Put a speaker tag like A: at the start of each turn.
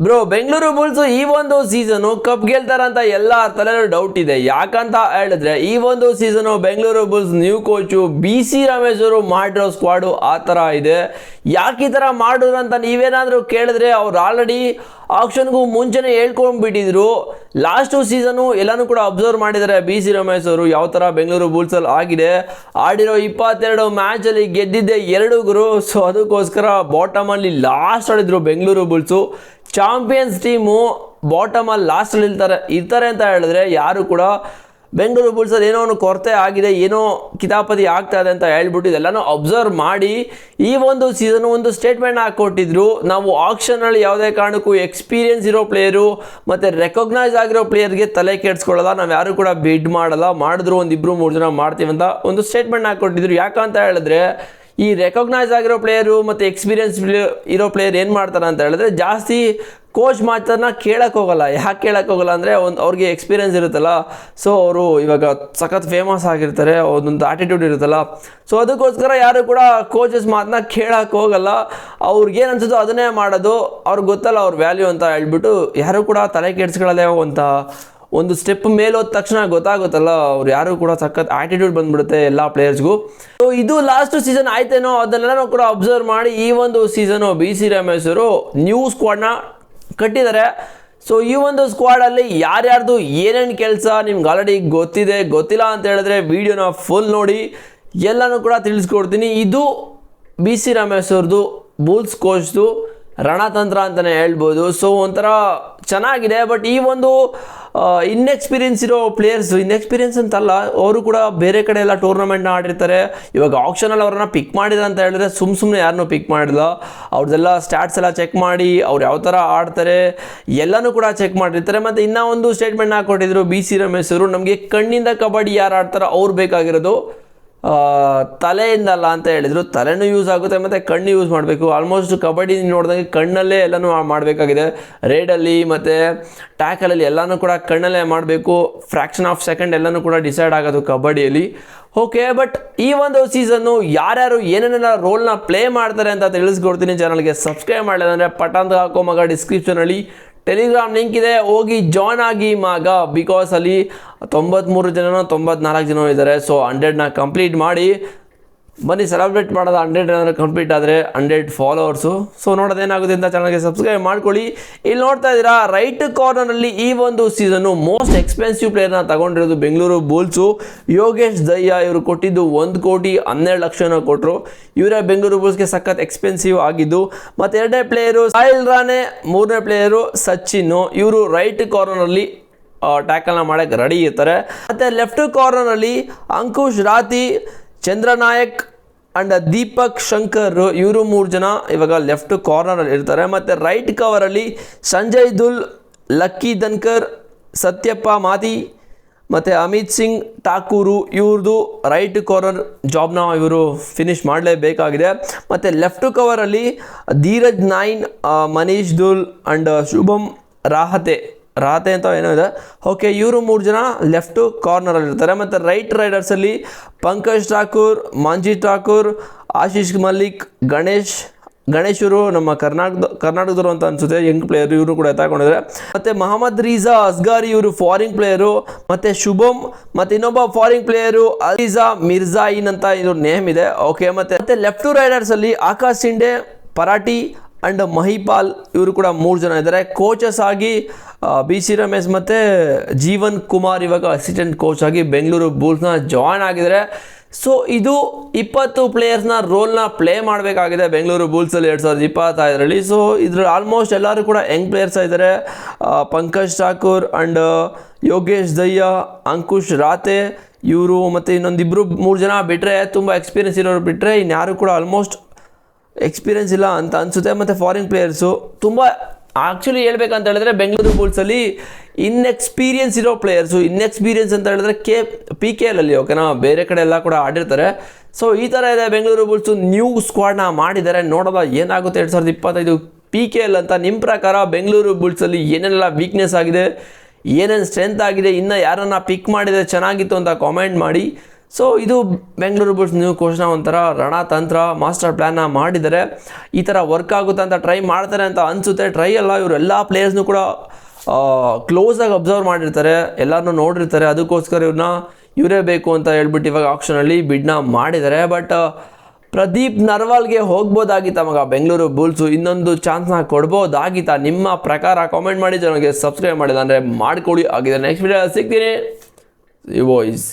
A: Bro, Bengaluru Bulls ಈ ಒಂದು season cup ಗೆಲ್ತಾರಂತ ಎಲ್ಲ ತಲೆಯಲ್ಲೂ ಡೌಟ್ ಇದೆ. ಯಾಕಂತ ಹೇಳಿದ್ರೆ ಈ ಒಂದು season Bengaluru Bulls new coach BC Ramesh ಅವರು ಮಾಡಿರೋ ಸ್ಕ್ವಾಡು ಆ ಥರ ಇದೆ. ಯಾಕೆ ಈ ಥರ ಮಾಡಿದ್ರು ಅಂತ ನೀವೇನಾದರೂ ಕೇಳಿದ್ರೆ ಅವ್ರು ಆಲ್ರೆಡಿ ಆಕ್ಷನ್ಗೂ ಮುಂಚೆನೇ ಹೇಳ್ಕೊಂಡ್ಬಿಟ್ಟಿದ್ರು. ಲಾಸ್ಟು ಸೀಸನು ಎಲ್ಲನೂ ಕೂಡ ಅಬ್ಸರ್ವ್ ಮಾಡಿದ್ದಾರೆ BC ರಮೇಶ್ ಅವರು ಯಾವ ಥರ ಬೆಂಗಳೂರು ಬುಲ್ಸಲ್ಲಿ ಆಗಿದೆ. ಆಡಿರೋ 22 ಮ್ಯಾಚಲ್ಲಿ ಗೆದ್ದಿದ್ದೆ 2 ಗುರು. ಸೊ ಅದಕ್ಕೋಸ್ಕರ ಬಾಟಮಲ್ಲಿ ಲಾಸ್ಟ್ ಆಡಿದ್ರು ಬೆಂಗಳೂರು ಬುಲ್ಸು. ಚಾಂಪಿಯನ್ಸ್ ಟೀಮು ಬಾಟಮಲ್ಲಿ ಲಾಸ್ಟಲ್ಲಿ ಇರ್ತಾರೆ ಅಂತ ಹೇಳಿದ್ರೆ ಯಾರು ಕೂಡ ಬೆಂಗಳೂರು ಬುಲ್ಸಲ್ಲಿ ಏನೋ ಒಂದು ಕೊರತೆ ಆಗಿದೆ, ಏನೋ ಕಿತಾಪತಿ ಆಗ್ತಾ ಇದೆ ಅಂತ ಹೇಳ್ಬಿಟ್ಟು ಇದೆಲ್ಲನೂ ಅಬ್ಸರ್ವ್ ಮಾಡಿ ಈ ಒಂದು ಸೀಸನ್ ಒಂದು ಸ್ಟೇಟ್ಮೆಂಟ್ ಹಾಕ್ಕೊಟ್ಟಿದ್ರು. ನಾವು ಆಕ್ಷನಲ್ಲಿ ಯಾವುದೇ ಕಾರಣಕ್ಕೂ ಎಕ್ಸ್ಪೀರಿಯನ್ಸ್ ಇರೋ ಪ್ಲೇಯರು ಮತ್ತು ರೆಕಗ್ನೈಸ್ ಆಗಿರೋ ಪ್ಲೇಯರ್ಗೆ ತಲೆ ಕೆಡಿಸ್ಕೊಳ್ಳಲ್ಲ, ನಾವು ಯಾರು ಕೂಡ ಬಿಡ್ ಮಾಡಲ್ಲ, ಮಾಡಿದ್ರು 1-2-3 ಜನ ಮಾಡ್ತೀವಿ ಅಂತ ಒಂದು ಸ್ಟೇಟ್ಮೆಂಟ್ ಹಾಕ್ಕೊಟ್ಟಿದ್ರು. ಯಾಕಂತ ಹೇಳಿದ್ರೆ ಈ ರೆಕಗ್ನೈಸ್ ಆಗಿರೋ ಪ್ಲೇಯರು ಮತ್ತು ಎಕ್ಸ್ಪೀರಿಯನ್ಸ್ ಇರೋ ಪ್ಲೇಯರ್ ಏನು ಮಾಡ್ತಾರೆ ಅಂತ ಹೇಳಿದ್ರೆ ಜಾಸ್ತಿ ಕೋಚ್ ಮಾತನ್ನ ಕೇಳಕ್ಕೆ ಹೋಗಲ್ಲ. ಯಾಕೆ ಕೇಳಕ್ಕೆ ಹೋಗಲ್ಲ ಅಂದರೆ ಅವ್ರಿಗೆ ಎಕ್ಸ್ಪೀರಿಯನ್ಸ್ ಇರುತ್ತಲ್ಲ, ಸೊ ಅವರು ಇವಾಗ ಸಖತ್ ಫೇಮಸ್ ಆಗಿರ್ತಾರೆ, ಒಂದೊಂದು ಆಟಿಟ್ಯೂಡ್ ಇರುತ್ತಲ್ಲ, ಸೊ ಅದಕ್ಕೋಸ್ಕರ ಯಾರು ಕೂಡ ಕೋಚಸ್ ಮಾತನ್ನ ಕೇಳಕ್ಕೆ ಹೋಗಲ್ಲ. ಅವ್ರಿಗೇನು ಅನ್ಸುತ್ತೋ ಅದನ್ನೇ ಮಾಡೋದು. ಅವ್ರಿಗೆ ಗೊತ್ತಲ್ಲ ಅವ್ರ ವ್ಯಾಲ್ಯೂ ಅಂತ ಹೇಳ್ಬಿಟ್ಟು ಯಾರು ಕೂಡ ತಲೆ ಕೆಡಿಸ್ಕೊಳ್ಳದೆ ಅಂತ ಒಂದು ಸ್ಟೆಪ್ ಮೇಲೆ ಹೋದ ತಕ್ಷಣ ಗೊತ್ತಾಗುತ್ತಲ್ಲ, ಅವ್ರು ಯಾರು ಕೂಡ ಸಖತ್ ಆಟಿಟ್ಯೂಡ್ ಬಂದ್ಬಿಡುತ್ತೆ ಎಲ್ಲ ಪ್ಲೇಯರ್ಸ್ಗೂ. ಸೊ ಇದು ಲಾಸ್ಟ್ ಸೀಸನ್ ಆಯ್ತೇನೋ ಅದನ್ನೆಲ್ಲ ಕೂಡ ಅಬ್ಸರ್ವ್ ಮಾಡಿ ಈ ಒಂದು ಸೀಸನು BC ರಮೇಶ್ ಅವರು ನ್ಯೂ ಸ್ಕ್ವಾಡ್ನ ಕಟ್ಟಿದ್ದಾರೆ. ಸೊ ಈ ಒಂದು ಸ್ಕ್ವಾಡಲ್ಲಿ ಯಾರ್ಯಾರ್ದು ಏನೇನು ಕೆಲಸ ನಿಮ್ಗೆ ಆಲ್ರೆಡಿ ಗೊತ್ತಿದೆ. ಗೊತ್ತಿಲ್ಲ ಅಂತ ಹೇಳಿದ್ರೆ ವಿಡಿಯೋನ ಫುಲ್ ನೋಡಿ, ಎಲ್ಲನೂ ಕೂಡ ತಿಳಿಸ್ಕೊಡ್ತೀನಿ. ಇದು BC ರಮೇಶ್ ಅವ್ರದ್ದು ಬುಲ್ಸ್ ಕೋಚ್ದು ರಣತಂತ್ರ ಅಂತಲೇ ಹೇಳ್ಬೋದು. ಸೊ ಒಂಥರ ಚೆನ್ನಾಗಿದೆ. ಬಟ್ ಈ ಒಂದು ಇನ್ಎಕ್ಸ್ಪೀರಿಯನ್ಸ್ ಇರೋ ಪ್ಲೇಯರ್ಸ್, ಇನ್ಎಕ್ಸ್ಪೀರಿಯನ್ಸ್ ಅಂತಲ್ಲ, ಅವರು ಕೂಡ ಬೇರೆ ಕಡೆ ಎಲ್ಲ ಟೂರ್ನಮೆಂಟ್ನ ಆಡಿರ್ತಾರೆ. ಇವಾಗ ಆಕ್ಷನಲ್ಲಿ ಅವ್ರನ್ನ ಪಿಕ್ ಮಾಡಿದ್ರೆ ಅಂತ ಹೇಳಿದ್ರೆ ಸುಮ್ಮನೆ ಯಾರನ್ನೂ ಪಿಕ್ ಮಾಡಿಲ್ಲ, ಅವ್ರದ್ದೆಲ್ಲ ಸ್ಟ್ಯಾಟ್ಸ್ ಎಲ್ಲ ಚೆಕ್ ಮಾಡಿ ಅವ್ರು ಯಾವ ಥರ ಆಡ್ತಾರೆ ಎಲ್ಲನೂ ಕೂಡ ಚೆಕ್ ಮಾಡಿರ್ತಾರೆ. ಮತ್ತು ಇನ್ನೂ ಒಂದು ಸ್ಟೇಟ್ಮೆಂಟ್ ಹಾಕ್ಕೊಟ್ಟಿದ್ರು BC ರಮೇಶ್ ಅವರು, ನಮಗೆ ಕಣ್ಣಿಂದ ಕಬಡ್ಡಿ ಯಾರು ಆಡ್ತಾರೋ ಅವ್ರು ಬೇಕಾಗಿರೋದು, ತಲೆಯಿಂದಲ್ಲ ಅಂತ ಹೇಳಿದರು. ತಲೆನೂ ಯೂಸ್ ಆಗುತ್ತೆ ಮತ್ತು ಕಣ್ಣು ಯೂಸ್ ಮಾಡಬೇಕು. ಆಲ್ಮೋಸ್ಟ್ ಕಬಡ್ಡಿ ನೋಡಿದಂಗೆ ಕಣ್ಣಲ್ಲೇ ಎಲ್ಲನೂ ಮಾಡಬೇಕಾಗಿದೆ. ರೇಡಲ್ಲಿ ಮತ್ತು ಟ್ಯಾಕಲಲ್ಲಿ ಎಲ್ಲನೂ ಕೂಡ ಕಣ್ಣಲ್ಲೇ ಮಾಡಬೇಕು. ಫ್ರ್ಯಾಕ್ಷನ್ ಆಫ್ ಸೆಕೆಂಡ್ ಎಲ್ಲನೂ ಕೂಡ ಡಿಸೈಡ್ ಆಗೋದು ಕಬಡ್ಡಿಯಲ್ಲಿ. ಓಕೆ, ಬಟ್ ಈ ಒಂದು ಸೀಸನ್ನು ಯಾರ್ಯಾರು ಏನೇನೆಲ್ಲ ರೋಲ್ನ ಪ್ಲೇ ಮಾಡ್ತಾರೆ ಅಂತ ತಿಳಿಸ್ಕೊಡ್ತೀನಿ. ಚಾನಲ್ಗೆ ಸಬ್ಸ್ಕ್ರೈಬ್ ಮಾಡಲಿಲ್ಲ ಅಂದರೆ ಪಟಾಂತ ಹಾಕೋ ಮಗ ಡಿಸ್ಕ್ರಿಪ್ಷನಲ್ಲಿ ಟೆಲಿಗ್ರಾಮ್ ಲಿಂಕ್ ಇದೆ, ಹೋಗಿ ಜಾಯ್ನ್ ಆಗಿ ಮಗ. ಬಿಕಾಸ್ ಅಲ್ಲಿ 93 ಜನನೋ 94 ಜನ ಇದ್ದಾರೆ. ಸೊ 100ನ ಕಂಪ್ಲೀಟ್ ಮಾಡಿ ಬನ್ನಿ, ಸೆಲೆಬ್ರೇಟ್ ಮಾಡೋದು. 100 ಏನಾದರೂ ಕಂಪ್ಲೀಟ್ ಆದರೆ 100 ಫಾಲೋವರ್ಸು. ಸೊ ನೋಡೋದೇನಾಗುತ್ತೆ ಅಂತ ಚಾನಲ್ಗೆ ಸಬ್ಸ್ಕ್ರೈಬ್ ಮಾಡ್ಕೊಳ್ಳಿ. ಇಲ್ಲಿ ನೋಡ್ತಾ ಇದ್ದೀರಾ ರೈಟ್ ಕಾರ್ನರಲ್ಲಿ ಈ ಒಂದು ಸೀಸನ್ನು ಮೋಸ್ಟ್ ಎಕ್ಸ್ಪೆನ್ಸಿವ್ ಪ್ಲೇಯರ್ನ ತಗೊಂಡಿರೋದು ಬೆಂಗಳೂರು ಬುಲ್ಸು. ಯೋಗೇಶ್ ದಯ್ಯ ಇವರು ಕೊಟ್ಟಿದ್ದು 1,12,00,000 ಕೊಟ್ಟರು. ಇವರೇ ಬೆಂಗಳೂರು ಬುಲ್ಸ್ಗೆ ಸಖತ್ ಎಕ್ಸ್ಪೆನ್ಸಿವ್ ಆಗಿದ್ದು. ಮತ್ತು 2ನೇ ಪ್ಲೇಯರು ಸಾಹಿಲ್ ರಾಣೆ, 3ನೇ ಪ್ಲೇಯರು ಸಚಿನ್. ಇವರು ರೈಟ್ ಕಾರ್ನರಲ್ಲಿ ಟ್ಯಾಕಲ್ನ ಮಾಡೋಕ್ಕೆ ರೆಡಿ ಇರ್ತಾರೆ. ಮತ್ತು ಲೆಫ್ಟ್ ಕಾರ್ನರಲ್ಲಿ ಅಂಕುಶ್ ರಾತಿ, ಚಂದ್ರನಾಯಕ್ ಆ್ಯಂಡ್ ದೀಪಕ್ ಶಂಕರ್, ಇವರು 3 ಜನ ಇವಾಗ ಲೆಫ್ಟ್ ಕಾರ್ನರಲ್ಲಿ ಇರ್ತಾರೆ. ಮತ್ತು ರೈಟ್ ಕವರಲ್ಲಿ ಸಂಜಯ್ ದುಲ್, ಲಕ್ಕಿ ಧನ್ಕರ್, ಸತ್ಯಪ್ಪ ಮಾತಿ ಮತ್ತು ಅಮಿತ್ ಸಿಂಗ್ ಠಾಕೂರು, ಇವ್ರದ್ದು ರೈಟ್ ಕಾರ್ನರ್ ಜಾಬ್ನ ಇವರು ಫಿನಿಷ್ ಮಾಡಲೇಬೇಕಾಗಿದೆ. ಮತ್ತು ಲೆಫ್ಟ್ ಕವರಲ್ಲಿ ಧೀರಜ್ ನೈನ್, ಮನೀಶ್ ದುಲ್ ಆ್ಯಂಡ್ ಶುಭಮ್ ರಾಹತೆ ಅಂತ ಏನೋ ಇದೆ. ಓಕೆ, ಇವರು 3 ಜನ ಲೆಫ್ಟು ಕಾರ್ನರಲ್ಲಿ ಇರ್ತಾರೆ. ಮತ್ತು ರೈಟ್ ರೈಡರ್ಸಲ್ಲಿ ಪಂಕಜ್ ಠಾಕೂರ್, ಮಂಜಿತ್ ಠಾಕೂರ್, ಆಶೀಶ್ ಮಲ್ಲಿಕ್, ಗಣೇಶರು ನಮ್ಮ ಕರ್ನಾಟಕದವರು ಅಂತ ಅನಿಸುತ್ತೆ, ಯಂಗ್ ಪ್ಲೇಯರು, ಇವರು ಕೂಡ ಎತ್ತಾಕೊಂಡಿದ್ದಾರೆ. ಮತ್ತು ಮಹಮ್ಮದ್ ರೀಜಾ ಅಸ್ಗಾರಿ, ಇವರು ಫಾರಿನ್ ಪ್ಲೇಯರು. ಮತ್ತು ಶುಭಮ್, ಮತ್ತು ಇನ್ನೊಬ್ಬ ಫಾರಿನ್ ಪ್ಲೇಯರು ಅಲೀಜಾ ಮಿರ್ಜಾಯಿನ್ ಅಂತ ಇವ್ರ ನೇಮ್ ಇದೆ. ಓಕೆ, ಮತ್ತು ಲೆಫ್ಟ್ ರೈಡರ್ಸಲ್ಲಿ ಆಕಾಶ್ ಸಿಂಡೆ, ಪರಾಟಿ ಆ್ಯಂಡ್ ಮಹಿಪಾಲ್, ಇವರು ಕೂಡ 3 ಜನ ಇದ್ದಾರೆ. ಕೋಚಸ್ ಆಗಿ BC ರಮೇಶ್ ಮತ್ತು ಜೀವನ್ ಕುಮಾರ್ ಇವಾಗ ಅಸಿಸ್ಟೆಂಟ್ ಕೋಚ್ ಆಗಿ ಬೆಂಗಳೂರು ಬುಲ್ಸ್ನ ಜಾಯ್ನ್ ಆಗಿದ್ದಾರೆ. ಸೊ ಇದು 20 ಪ್ಲೇಯರ್ಸ್ನ ರೋಲ್ನ ಪ್ಲೇ ಮಾಡಬೇಕಾಗಿದೆ ಬೆಂಗಳೂರು ಬುಲ್ಸಲ್ಲಿ 2025ರಲ್ಲಿ. ಸೊ ಇದ್ರಲ್ಲಿ ಆಲ್ಮೋಸ್ಟ್ ಎಲ್ಲರೂ ಕೂಡ ಯಂಗ್ ಪ್ಲೇಯರ್ಸ್ ಇದ್ದಾರೆ. ಪಂಕಜ್ ಠಾಕೂರ್ ಆ್ಯಂಡ್ ಯೋಗೇಶ್ ದಯ್ಯ, ಅಂಕುಶ್ ರಾತೆ ಇವರು, ಮತ್ತು ಇನ್ನೊಂದಿಬ್ಬರು 3 ಜನ ಬಿಟ್ಟರೆ, ತುಂಬ ಎಕ್ಸ್ಪೀರಿಯನ್ಸ್ ಇರೋರು ಬಿಟ್ಟರೆ ಇನ್ಯಾರು ಕೂಡ ಆಲ್ಮೋಸ್ಟ್ ಎಕ್ಸ್ಪೀರಿಯನ್ಸ್ ಇಲ್ಲ ಅಂತ ಅನಿಸುತ್ತೆ. ಮತ್ತು ಫಾರಿನ್ ಪ್ಲೇಯರ್ಸು ತುಂಬ ಆ್ಯಕ್ಚುಲಿ ಹೇಳ್ಬೇಕಂತ ಹೇಳಿದ್ರೆ ಬೆಂಗಳೂರು ಬುಲ್ಸಲ್ಲಿ ಇನ್ಎಕ್ಸ್ಪೀರಿಯನ್ಸ್ ಇರೋ ಪ್ಲೇಯರ್ಸು. ಇನ್ಎಕ್ಸ್ಪೀರಿಯನ್ಸ್ ಅಂತ ಹೇಳಿದ್ರೆ PKL ಅಲ್ಲಿ, ಓಕೆನಾ, ಬೇರೆ ಕಡೆ ಎಲ್ಲ ಕೂಡ ಆಡಿರ್ತಾರೆ. ಸೊ ಈ ಥರ ಇದೆ ಬೆಂಗಳೂರು ಬುಲ್ಸು. ನ್ಯೂ ಸ್ಕ್ವಾಡ್ನ ಮಾಡಿದ್ದಾರೆ. ನೋಡೋದ ಏನಾಗುತ್ತೆ 2025 PKL ಅಂತ. ನಿಮ್ಮ ಪ್ರಕಾರ ಬೆಂಗಳೂರು ಬುಲ್ಸಲ್ಲಿ ಏನೆಲ್ಲ ವೀಕ್ನೆಸ್ ಆಗಿದೆ, ಏನೇನು ಸ್ಟ್ರೆಂತ್ ಆಗಿದೆ, ಇನ್ನು ಯಾರನ್ನು ಪಿಕ್ ಮಾಡಿದರೆ ಚೆನ್ನಾಗಿತ್ತು ಅಂತ ಕಾಮೆಂಟ್ ಮಾಡಿ. ಸೊ ಇದು ಬೆಂಗಳೂರು ಬುಲ್ಸ್ ನ್ಯೂ ಕೋಚ್ನ ಒಂಥರ ರಣತಂತ್ರ ಮಾಸ್ಟರ್ ಪ್ಲ್ಯಾನ್ನ ಮಾಡಿದ್ದಾರೆ. ಈ ಥರ ವರ್ಕ್ ಆಗುತ್ತೆ ಅಂತ ಟ್ರೈ ಮಾಡ್ತಾರೆ ಅಂತ ಅನಿಸುತ್ತೆ. ಟ್ರೈ ಅಲ್ಲ, ಇವರು ಎಲ್ಲ ಪ್ಲೇಯರ್ಸ್ನೂ ಕೂಡ ಕ್ಲೋಸಾಗಿ ಅಬ್ಸರ್ವ್ ಮಾಡಿರ್ತಾರೆ, ಎಲ್ಲರನ್ನೂ ನೋಡಿರ್ತಾರೆ. ಅದಕ್ಕೋಸ್ಕರ ಇವರೇ ಬೇಕು ಅಂತ ಹೇಳ್ಬಿಟ್ಟು ಇವಾಗ ಆಕ್ಷನಲ್ಲಿ ಬಿಡ್ನ ಮಾಡಿದ್ದಾರೆ. ಬಟ್ ಪ್ರದೀಪ್ ನರ್ವಾಲ್ಗೆ ಹೋಗ್ಬೋದಾಗಿತ್ತ ಮಗ ಬೆಂಗಳೂರು ಬುಲ್ಸು, ಇನ್ನೊಂದು ಚಾನ್ಸ್ನ ಕೊಡ್ಬೋದಾಗಿತ್ತ? ನಿಮ್ಮ ಪ್ರಕಾರ ಕಾಮೆಂಟ್ ಮಾಡಿ. ನನಗೆ ಸಬ್ಸ್ಕ್ರೈಬ್ ಮಾಡಿಲ್ಲ ಅಂದರೆ ಮಾಡ್ಕೊಳ್ಳಿ. ಆಗಿದೆ ನೆಕ್ಸ್ಟ್ ವಿಡಿಯೋ ಸಿಗ್ತೀನಿ. ಬಾಯ್ಸ್.